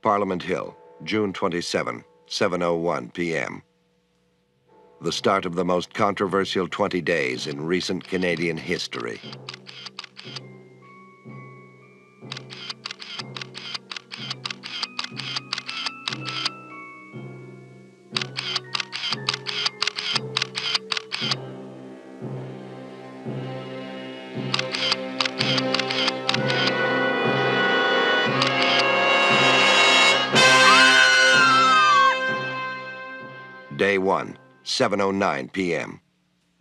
Parliament Hill, June 27, 7:01 p.m. The start of the most controversial 20 days in recent Canadian history. Day 1, 7:09 p.m.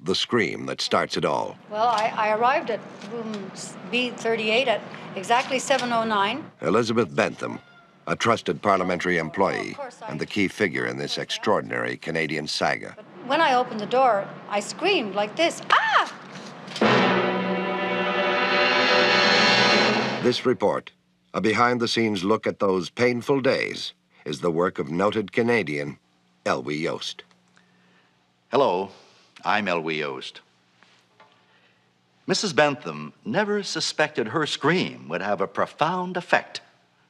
The scream that starts it all. Well, I arrived at room B38 at exactly 7:09. Elizabeth Bentham, a trusted parliamentary employee and the key figure in this extraordinary Canadian saga. But when I opened the door, I screamed like this, ah! This report, a behind-the-scenes look at those painful days, is the work of noted Canadian Elwy Yost. Hello, I'm Elwy Yost. Mrs. Bentham never suspected her scream would have a profound effect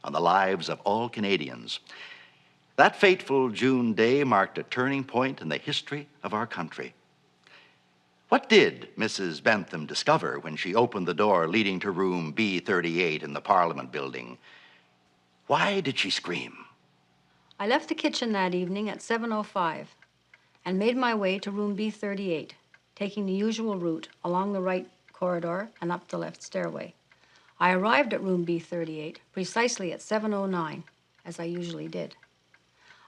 on the lives of all Canadians. That fateful June day marked a turning point in the history of our country. What did Mrs. Bentham discover when she opened the door leading to room B38 in the Parliament building? Why did she scream? I left the kitchen that evening at 7:05 and made my way to room B38, taking the usual route along the right corridor and up the left stairway. I arrived at room B38 precisely at 7:09, as I usually did.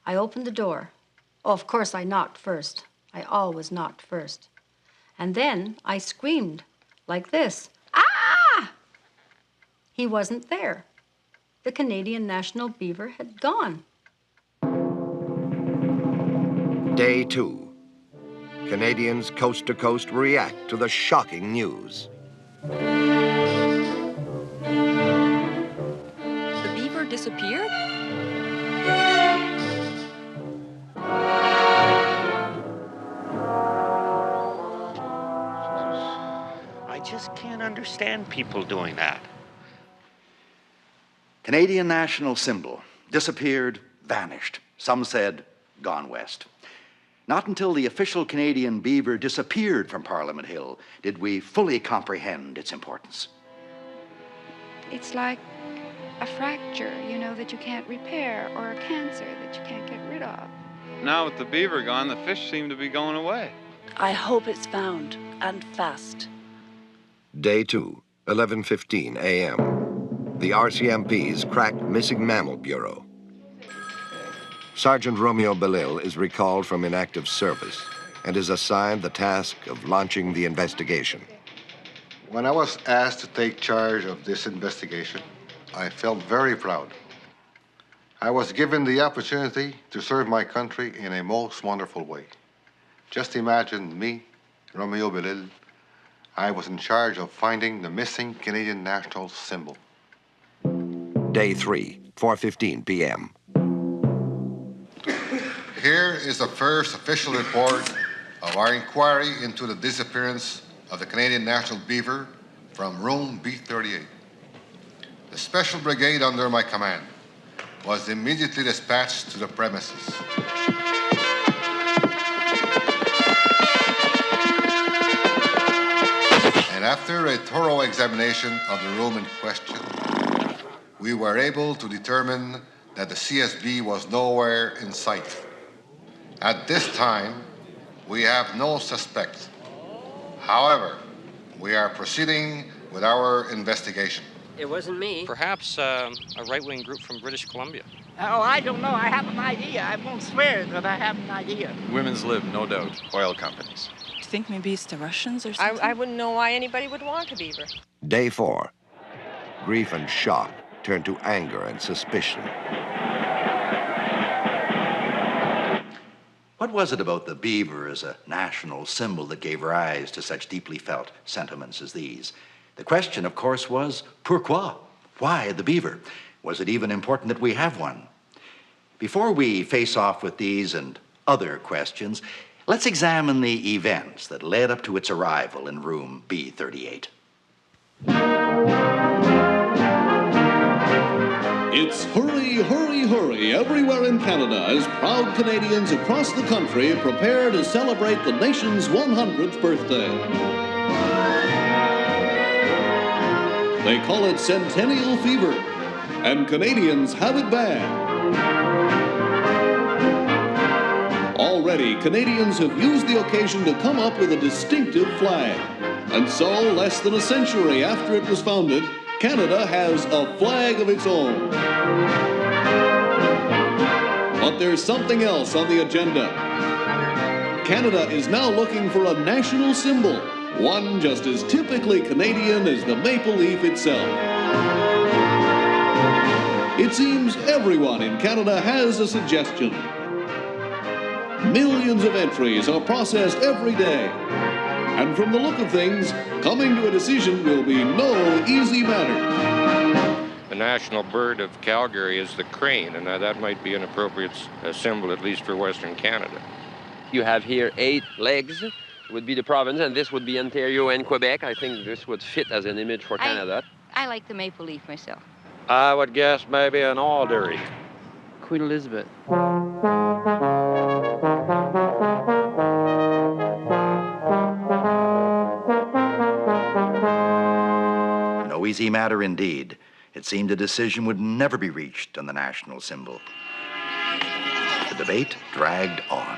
I opened the door. Oh, of course, I knocked first. I always knocked first. And then I screamed like this, ah! He wasn't there. The Canadian National Beaver had gone. Day 2. Canadians coast to coast react to the shocking news. The beaver disappeared? I just can't understand people doing that. Canadian national symbol, disappeared, vanished. Some said, gone west. Not until the official Canadian beaver disappeared from Parliament Hill did we fully comprehend its importance. It's like a fracture, you know, that you can't repair, or a cancer that you can't get rid of. Now with the beaver gone, the fish seem to be going away. I hope it's found, and fast. Day 2, 11:15 a.m. The RCMP's cracked Missing Mammal Bureau. Sergeant Romeo Belil is recalled from inactive service and is assigned the task of launching the investigation. When I was asked to take charge of this investigation, I felt very proud. I was given the opportunity to serve my country in a most wonderful way. Just imagine me, Romeo Belil. I was in charge of finding the missing Canadian national symbol. Day 3, 4:15 p.m. Here is the first official report of our inquiry into the disappearance of the Canadian national beaver from room B38. The special brigade under my command was immediately dispatched to the premises. And after a thorough examination of the room in question, we were able to determine that the CSB was nowhere in sight. At this time, we have no suspects. However, we are proceeding with our investigation. It wasn't me. Perhaps a right-wing group from British Columbia. Oh, I don't know. I have an idea. I won't swear that I have an idea. Women's lib, no doubt. Oil companies. Do you think maybe it's the Russians or something? I wouldn't know why anybody would want a beaver. Day 4. Grief and shock turn to anger and suspicion. What was it about the beaver as a national symbol that gave rise to such deeply felt sentiments as these? The question, of course, was pourquoi? Why the beaver? Was it even important that we have one? Before we face off with these and other questions, let's examine the events that led up to its arrival in room B38. It's hurry, hurry, hurry everywhere in Canada as proud Canadians across the country prepare to celebrate the nation's 100th birthday. They call it Centennial Fever, and Canadians have it bad. Already, Canadians have used the occasion to come up with a distinctive flag. And so, less than a century after it was founded, Canada has a flag of its own. But there's something else on the agenda. Canada is now looking for a national symbol, one just as typically Canadian as the maple leaf itself. It seems everyone in Canada has a suggestion. Millions of entries are processed every day. And from the look of things, coming to a decision will be no easy matter. The national bird of Calgary is the crane, and that might be an appropriate symbol, at least for Western Canada. You have here 8 legs, would be the province, and this would be Ontario and Quebec. I think this would fit as an image for Canada. I like the maple leaf myself. I would guess maybe an alderry. Queen Elizabeth. No easy matter indeed. It seemed a decision would never be reached on the national symbol. The debate dragged on.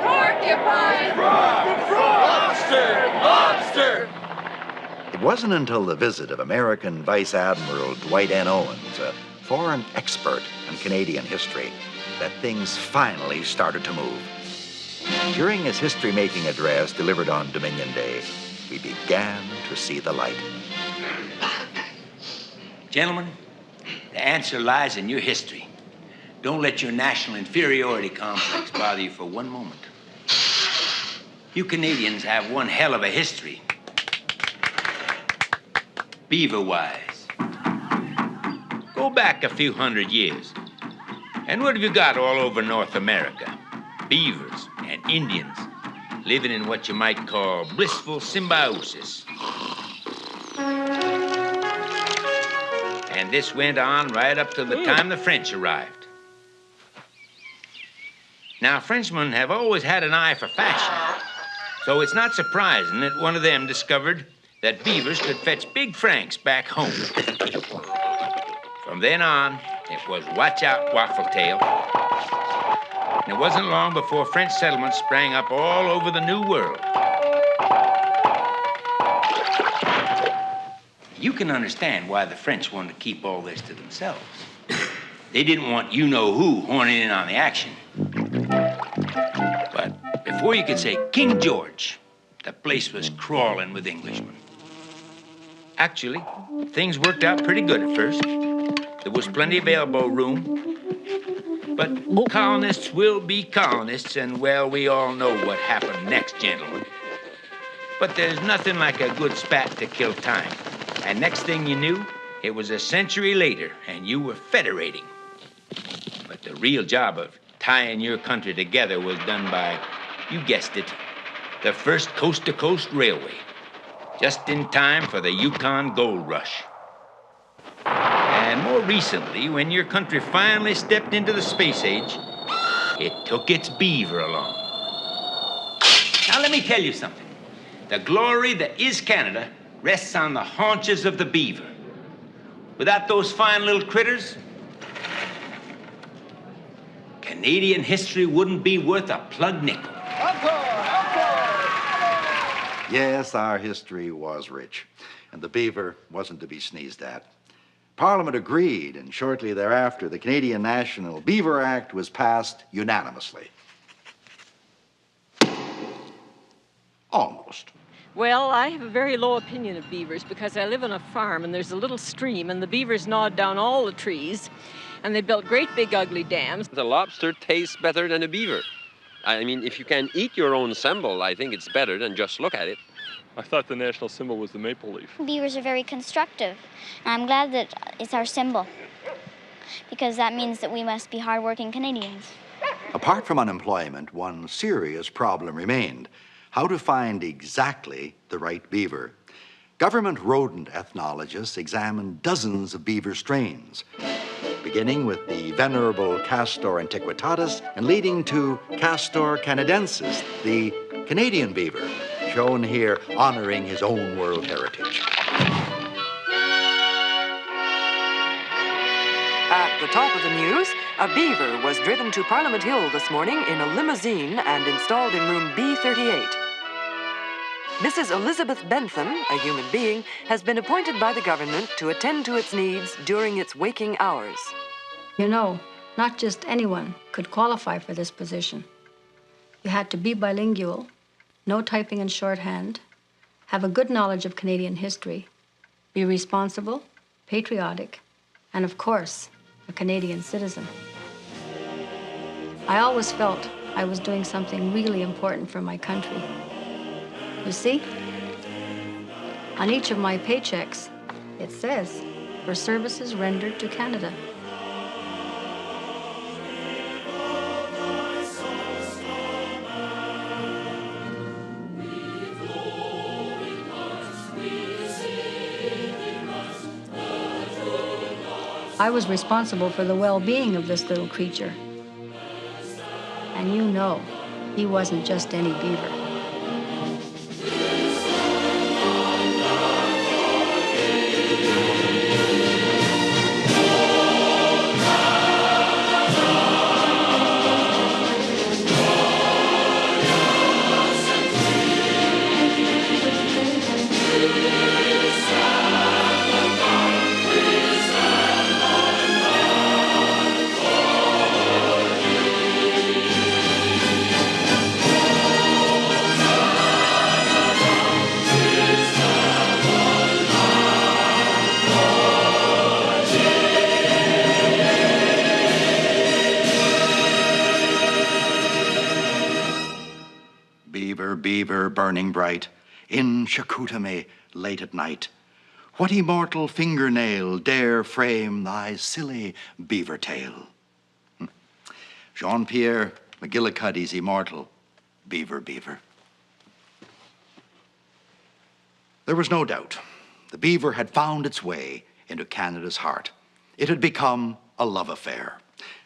Porcupine! Lobster! Lobster! It wasn't until the visit of American Vice Admiral Dwight N. Owens, a foreign expert on Canadian history, that things finally started to move. During his history-making address delivered on Dominion Day, we began to see the light. Gentlemen, the answer lies in your history. Don't let your national inferiority complex bother you for one moment. You Canadians have one hell of a history. Beaver-wise. Go back a few hundred years. And what have you got all over North America? Beavers and Indians living in what you might call blissful symbiosis. And this went on right up to the time the French arrived. Now, Frenchmen have always had an eye for fashion, so it's not surprising that one of them discovered that beavers could fetch big francs back home. From then on, it was watch out, waffle tail. And it wasn't long before French settlements sprang up all over the New World. You can understand why the French wanted to keep all this to themselves. They didn't want you-know-who horning in on the action. But before you could say King George, the place was crawling with Englishmen. Actually, things worked out pretty good at first. There was plenty of elbow room. But colonists will be colonists, and, well, we all know what happened next, gentlemen. But there's nothing like a good spat to kill time. And next thing you knew, it was a century later, and you were federating. But the real job of tying your country together was done by, you guessed it, the first coast-to-coast railway, just in time for the Yukon Gold Rush. And more recently, when your country finally stepped into the space age, it took its beaver along. Now, let me tell you something. The glory that is Canada rests on the haunches of the beaver. Without those fine little critters, Canadian history wouldn't be worth a plug nickel. Yes, our history was rich, and the beaver wasn't to be sneezed at. Parliament agreed, and shortly thereafter, the Canadian National Beaver Act was passed unanimously. Almost. Well, I have a very low opinion of beavers because I live on a farm and there's a little stream and the beavers gnawed down all the trees and they built great big ugly dams. The lobster tastes better than a beaver. I mean, if you can eat your own symbol, I think it's better than just look at it. I thought the national symbol was the maple leaf. Beavers are very constructive. And I'm glad that it's our symbol because that means that we must be hardworking Canadians. Apart from unemployment, one serious problem remained: how to find exactly the right beaver. Government rodent ethnologists examined dozens of beaver strains. beginning with the venerable Castor antiquitatis and leading to Castor canadensis, the Canadian beaver, shown here honoring his own world heritage. At the top of the news, a beaver was driven to Parliament Hill this morning in a limousine and installed in room B38. Mrs. Elizabeth Bentham, a human being, has been appointed by the government to attend to its needs during its waking hours. You know, not just anyone could qualify for this position. You had to be bilingual, know typing and shorthand, have a good knowledge of Canadian history, be responsible, patriotic, and of course, a Canadian citizen. I always felt I was doing something really important for my country. You see, on each of my paychecks, it says, for services rendered to Canada. I was responsible for the well-being of this little creature. And you know, he wasn't just any beaver. Beaver burning bright, in Chicoutimi late at night. What immortal fingernail dare frame thy silly beaver tail? Jean-Pierre McGillicuddy's immortal Beaver. There was no doubt the beaver had found its way into Canada's heart. It had become a love affair.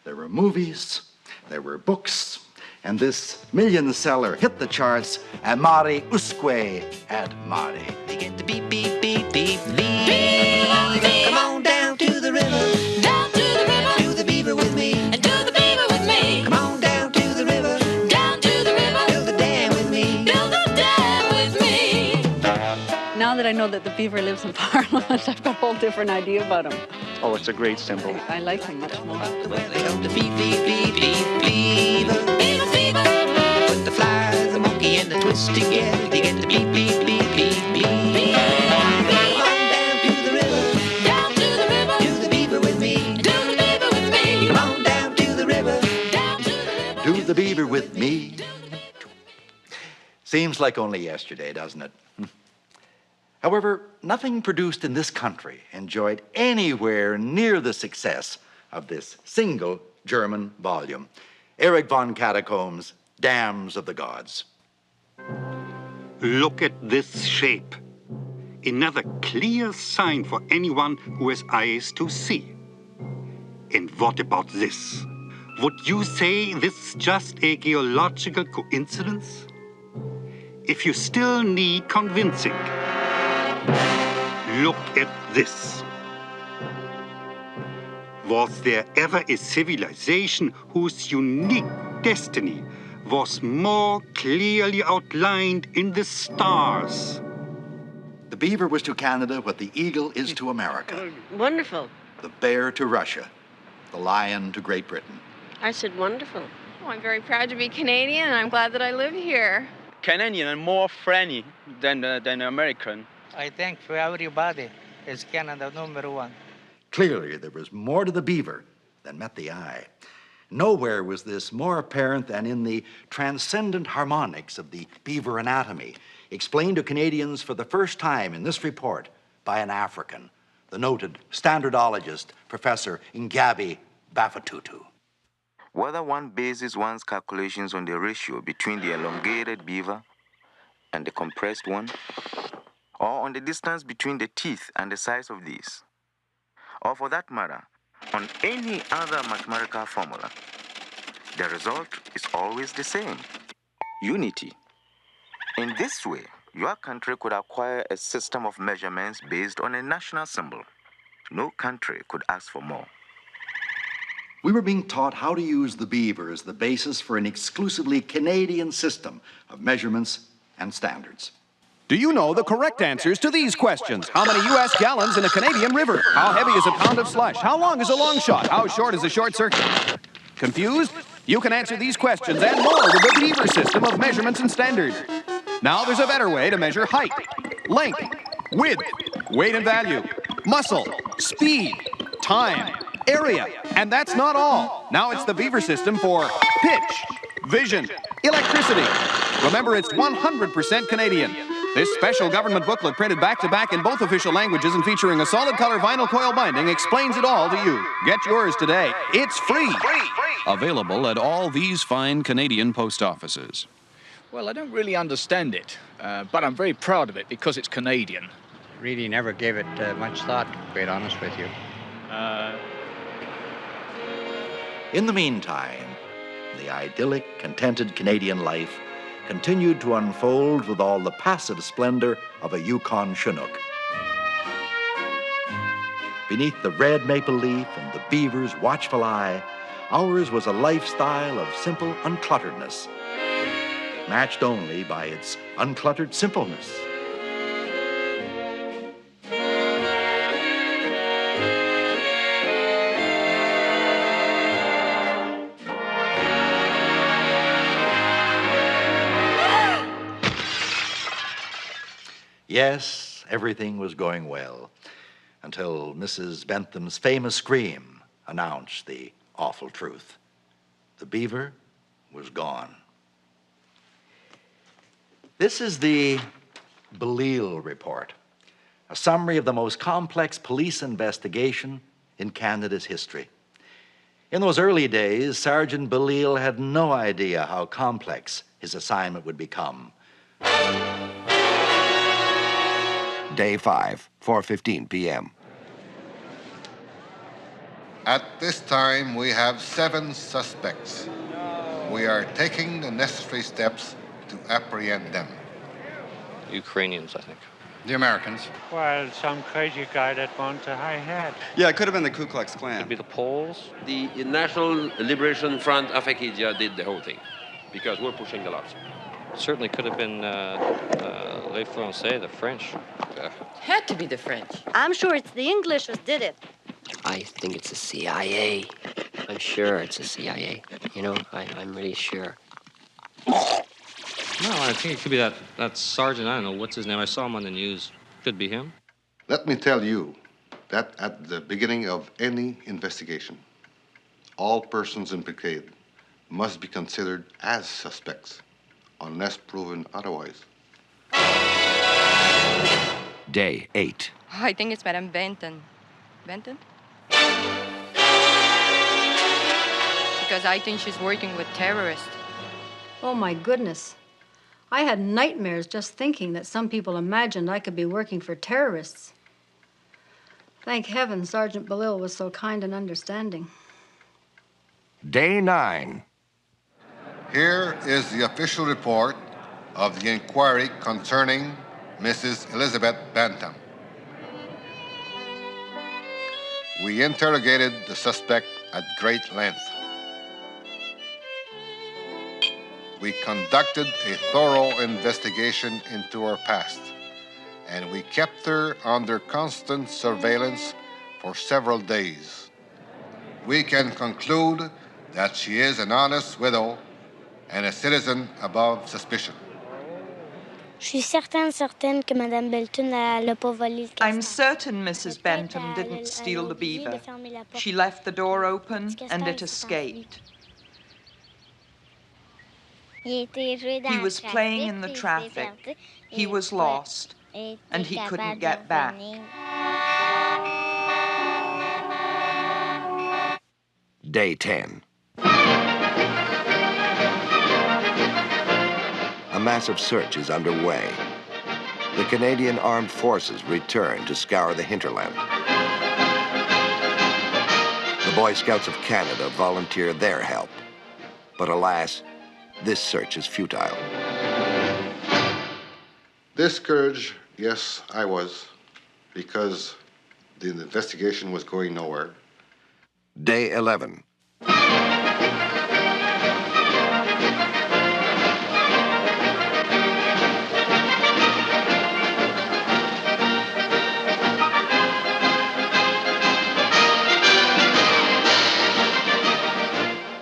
There were movies, there were books, and this million seller hit the charts, Amare usque ad mare. They get the beep, beep, beep, beep, beep. Come on down to the river. Down to the river. Do the beaver with me. And do the beaver with me. Come on down to the river. Down to the river. Build the dam with me. Build the dam with me. Now that I know that the beaver lives in Parliament, I've got a whole different idea about him. Oh, it's a great symbol. I like him much more. They go to beep, beep, beep, beep, beaver. Put the fly, the monkey, and the twist together. They get the beep, beep, beep, beep, beep. Come on down to the river. Down to the river. Do the beaver with me. Do the beaver with me. Come on down to the river. Down to the river. Do the beaver with me. Seems like only yesterday, doesn't it? However, nothing produced in this country enjoyed anywhere near the success of this single German volume, Erich von Katakomb's Dams of the Gods. Look at this shape. Another clear sign for anyone who has eyes to see. And what about this? Would you say this is just a geological coincidence? If you still need convincing, look at this. Was there ever a civilization whose unique destiny was more clearly outlined in the stars? The beaver was to Canada what the eagle is to America. Wonderful. The bear to Russia. The lion to Great Britain. I said wonderful. Oh, I'm very proud to be Canadian, and I'm glad that I live here. Canadian and more friendly than American. I think for everybody, is Canada #1. Clearly, there was more to the beaver than met the eye. Nowhere was this more apparent than in the transcendent harmonics of the beaver anatomy, explained to Canadians for the first time in this report by an African, the noted standardologist, Professor Ngabi Bafatutu. Whether one bases one's calculations on the ratio between the elongated beaver and the compressed one, or on the distance between the teeth and the size of these, or for that matter, on any other mathematical formula, the result is always the same: unity. In this way, your country could acquire a system of measurements based on a national symbol. No country could ask for more. We were being taught how to use the beaver as the basis for an exclusively Canadian system of measurements and standards. Do you know the correct answers to these questions? How many U.S. gallons in a Canadian river? How heavy is a pound of slush? How long is a long shot? How short is a short circuit? Confused? You can answer these questions and more with the beaver system of measurements and standards. Now there's a better way to measure height, length, width, weight and value, muscle, speed, time, area, and that's not all. Now it's the beaver system for pitch, vision, electricity. Remember, it's 100% Canadian. This special government booklet, printed back-to-back in both official languages and featuring a solid color vinyl coil binding, explains it all to you. Get yours today. It's free. Available at all these fine Canadian post offices. Well, I don't really understand it, but I'm very proud of it because it's Canadian. Really never gave it much thought, to be quite honest with you. In the meantime, the idyllic, contented Canadian life continued to unfold with all the passive splendor of a Yukon Chinook. Beneath the red maple leaf and the beaver's watchful eye, ours was a lifestyle of simple unclutteredness, matched only by its uncluttered simpleness. Yes, everything was going well until Mrs. Bentham's famous scream announced the awful truth. The beaver was gone. This is the Beaulieu report, a summary of the most complex police investigation in Canada's history. In those early days, Sergeant Beaulieu had no idea how complex his assignment would become. Day 5, 4:15 p.m. At this time, we have 7 suspects. We are taking the necessary steps to apprehend them. Ukrainians, I think. The Americans. Well, some crazy guy that wants a high hat. Yeah, it could have been the Ku Klux Klan. Could be the Poles. The National Liberation Front of Acadia did the whole thing because we're pushing the lots. Certainly could have been Les Français, the French. Had to be the French. I'm sure it's the English who did it. I think it's the CIA. I'm sure it's the CIA. You know, I'm really sure. No, I think it could be that sergeant. I don't know, what's his name? I saw him on the news. Could be him. Let me tell you that at the beginning of any investigation, all persons implicated must be considered as suspects, unless proven otherwise. Day 8. I think it's Madame Benton. Benton? Because I think she's working with terrorists. Oh, my goodness. I had nightmares just thinking that some people imagined I could be working for terrorists. Thank heaven Sergeant Beaulieu was so kind and understanding. Day 9. Here is the official report of the inquiry concerning Mrs. Elizabeth Bantam. We interrogated the suspect at great length. We conducted a thorough investigation into her past, and we kept her under constant surveillance for several days. We can conclude that she is an honest widow and a citizen above suspicion. Je suis certaine que Madame Belton n'a pas volé le castor. I'm certain Mrs. Bentham didn't steal the beaver. She left the door open and it escaped. He was playing in the traffic. He was lost, and he couldn't get back. Day 10. A massive search is underway. The Canadian Armed Forces return to scour the hinterland. The Boy Scouts of Canada volunteer their help. But alas, this search is futile. Discouraged, yes, I was, because the investigation was going nowhere. Day 11.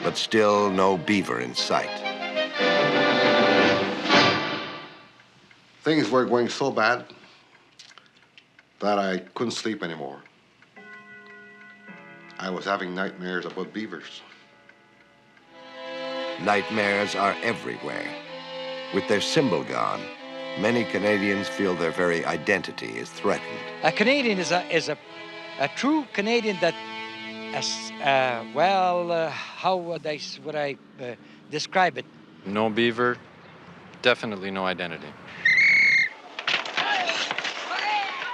But still no beaver in sight. Things were going so bad that I couldn't sleep anymore. I was having nightmares about beavers. Nightmares are everywhere. With their symbol gone, many Canadians feel their very identity is threatened. A Canadian is a true Canadian that, how would I describe it? No beaver, definitely no identity.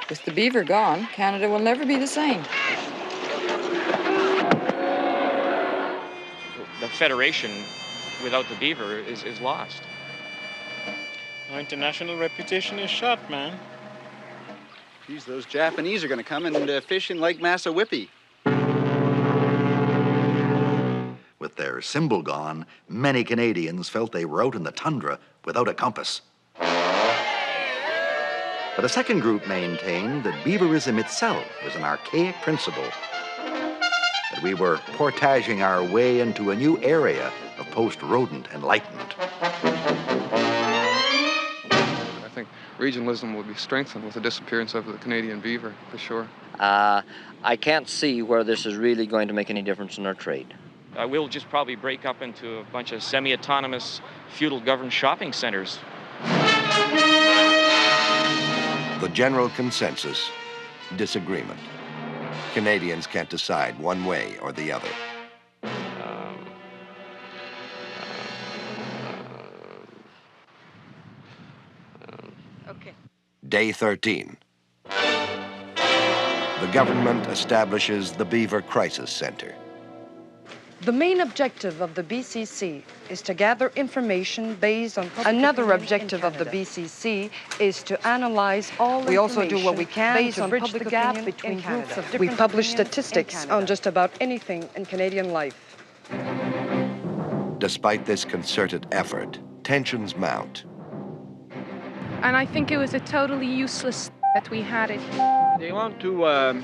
With the beaver gone, Canada will never be the same. The Federation, without the beaver, is lost. Our international reputation is shot, man. Geez, those Japanese are going to come and fish in Lake Massawippi. With their symbol gone, many Canadians felt they were out in the tundra without a compass. But a second group maintained that beaverism itself was an archaic principle, that we were portaging our way into a new area of post-rodent enlightenment. I think regionalism will be strengthened with the disappearance of the Canadian beaver, for sure. I can't see where this is really going to make any difference in our trade. We'll just probably break up into a bunch of semi-autonomous, feudal-governed shopping centers. The general consensus, disagreement. Canadians can't decide one way or the other. Okay. Day 13. The government establishes the Beaver Crisis Center. The main objective of the BCC is to gather information based on another objective of the BCC is to analyze all information. We also do what we can based to bridge the gap between groups of different. We publish statistics on just about anything in Canadian life. Despite this concerted effort, tensions mount. And I think it was a totally useless that we had it. They want to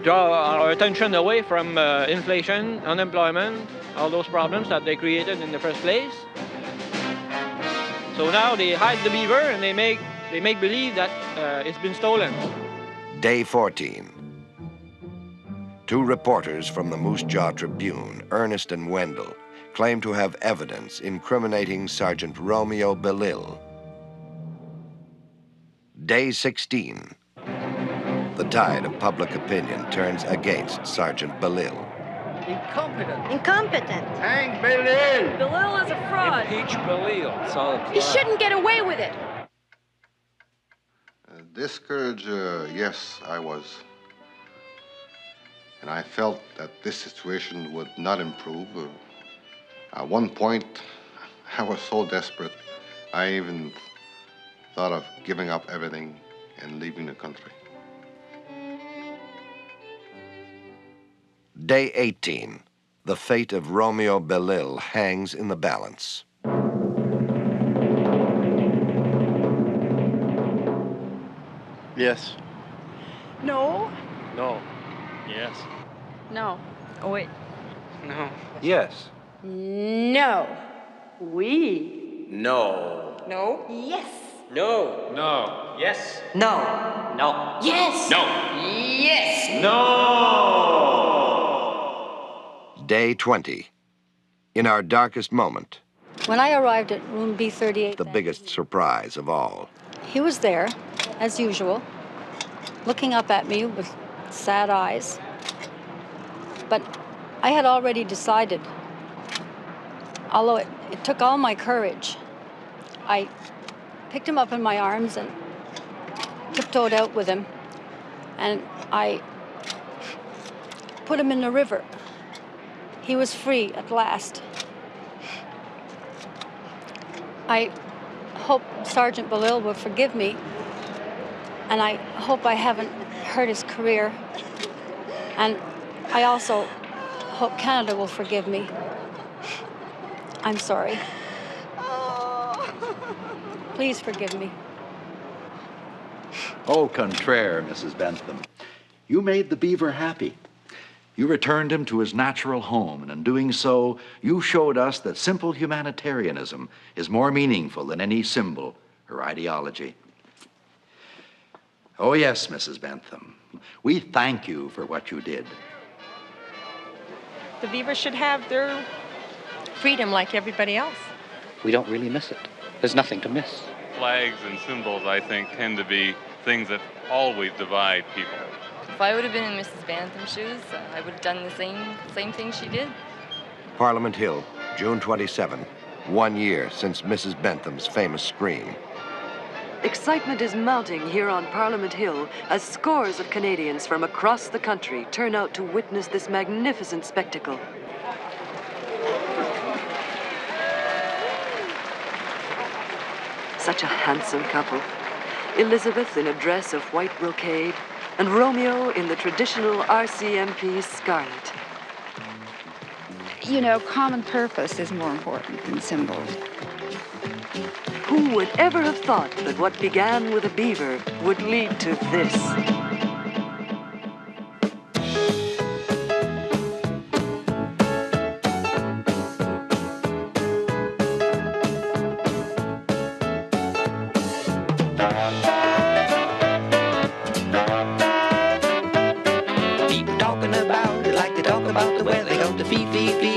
draw our attention away from inflation, unemployment, all those problems that they created in the first place. So now they hide the beaver and they make believe that it's been stolen. Day 14. Two reporters from the Moose Jaw Tribune, Ernest and Wendell, claim to have evidence incriminating Sergeant Romeo Bellil. Day 16. The tide of public opinion turns against Sergeant Bellil. Incompetent. Incompetent. Hang Bellil. Bellil is a fraud. Impeach Bellil. It's all He shouldn't get away with it. Discouraged, yes, I was. And I felt that this situation would not improve. At one point, I was so desperate, I even thought of giving up everything and leaving the country. Day 18. The fate of Romeo Bellil hangs in the balance. Yes. No. No. Yes. No. Oh, wait. No. Yes. No. We. No. No. Yes. No. No. Yes. No. No. Yes. No. Yes. No. Day 20. In our darkest moment, When I arrived at room B38, the biggest surprise of all. he was there, as usual, looking up at me with sad eyes. But I had already decided, although it took all my courage, I picked him up in my arms and tiptoed out with him. And I put him in the river. He was free at last. I hope Sergeant Beaulieu will forgive me, and I hope I haven't hurt his career. And I also hope Canada will forgive me. I'm sorry. Please forgive me. Au contraire, Mrs. Bentham. You made the beaver happy. You returned him to his natural home, and in doing so, you showed us that simple humanitarianism is more meaningful than any symbol or ideology. Oh, yes, Mrs. Bentham. We thank you for what you did. The beavers should have their freedom like everybody else. We don't really miss it. There's nothing to miss. Flags and symbols, I think, tend to be things that always divide people. If I would have been in Mrs. Bantham's shoes, I would have done the same thing she did. Parliament Hill, June 27, 1 year since Mrs. Bentham's famous scream. Excitement is mounting here on Parliament Hill as scores of Canadians from across the country turn out to witness this magnificent spectacle. Such a handsome couple. Elizabeth in a dress of white brocade, and Romeo in the traditional RCMP scarlet. You know, common purpose is more important than symbols. Who would ever have thought that what began with a beaver would lead to this? People talking about it like they talk about the weather. They go to fee, fee, fee.